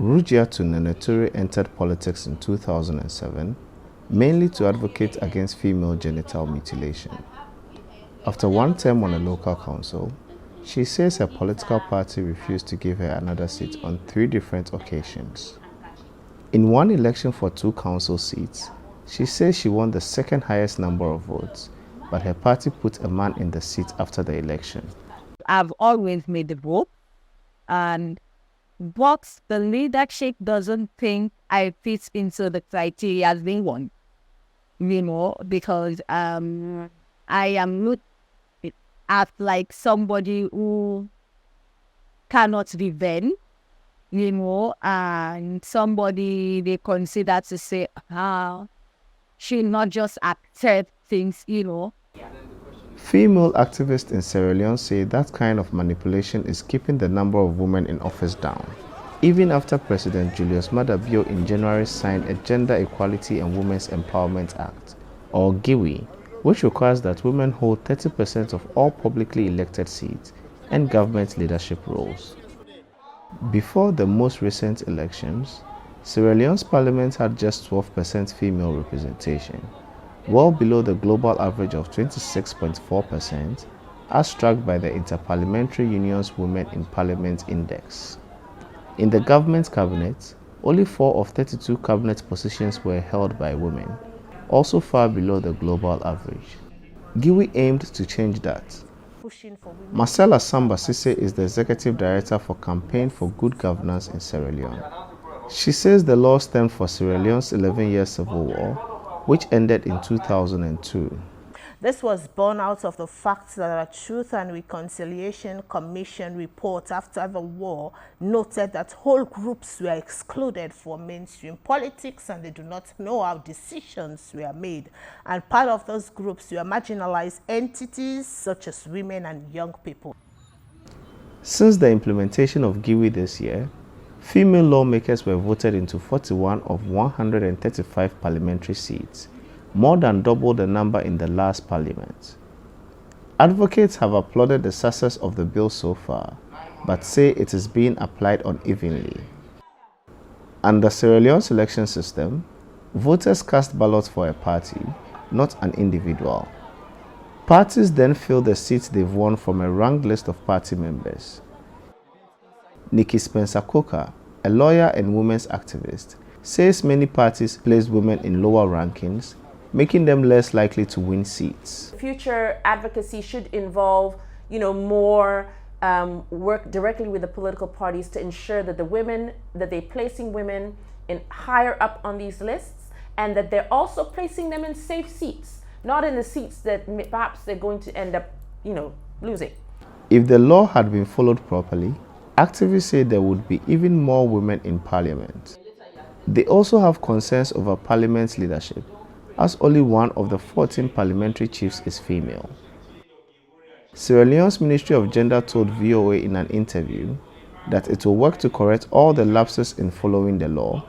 Rujiatu Neneturi entered politics in 2007, mainly to advocate against female genital mutilation. After one term on a local council, she says her political party refused to give her another seat on 3 different occasions. In one election for 2 council seats, she says she won the second highest number of votes, but her party put a man in the seat after the election. I've always made the vote, but the leadership doesn't think I fit into the criteria as they want, because I am looked at like somebody who cannot be vain, and somebody they consider to say, she not just accept things, Female activists in Sierra Leone say that kind of manipulation is keeping the number of women in office down, even after President Julius Maada Bio in January signed a Gender Equality and Women's Empowerment Act, or GEWE, which requires that women hold 30% of all publicly elected seats and government leadership roles. Before the most recent elections, Sierra Leone's parliament had just 12% female representation, well below the global average of 26.4%, as tracked by the Interparliamentary Union's Women in Parliament Index. In the government cabinet, only 4 of 32 cabinet positions were held by women, also far below the global average. GEWE aimed to change that. Marcella Samba Sise is the executive director for Campaign for Good Governance in Sierra Leone. She says the law stemmed from Sierra Leone's 11-year civil war, which ended in 2002. This was born out of the fact that a Truth and Reconciliation Commission report after the war noted that whole groups were excluded from mainstream politics and they do not know how decisions were made. And part of those groups were marginalized entities such as women and young people. Since the implementation of GEWE this year, female lawmakers were voted into 41 of 135 parliamentary seats, more than double the number in the last parliament. Advocates have applauded the success of the bill so far, but say it is being applied unevenly. Under Sierra Leone's election system, voters cast ballots for a party, not an individual. Parties then fill the seats they've won from a ranked list of party members. Nikki Spencer-Coker, a lawyer and women's activist, says many parties place women in lower rankings, making them less likely to win seats. Future advocacy should involve, more work directly with the political parties to ensure that they're placing women in higher up on these lists, and that they're also placing them in safe seats, not in the seats that perhaps they're going to end up, losing. If the law had been followed properly, activists say there would be even more women in parliament. They also have concerns over parliament's leadership, as only one of the 14 parliamentary chiefs is female. Sierra Leone's Ministry of Gender told VOA in an interview that it will work to correct all the lapses in following the law,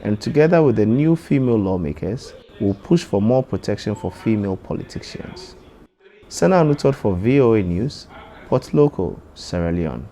and together with the new female lawmakers, will push for more protection for female politicians. Senanu Tord for VOA News, Port Loko, Sierra Leone.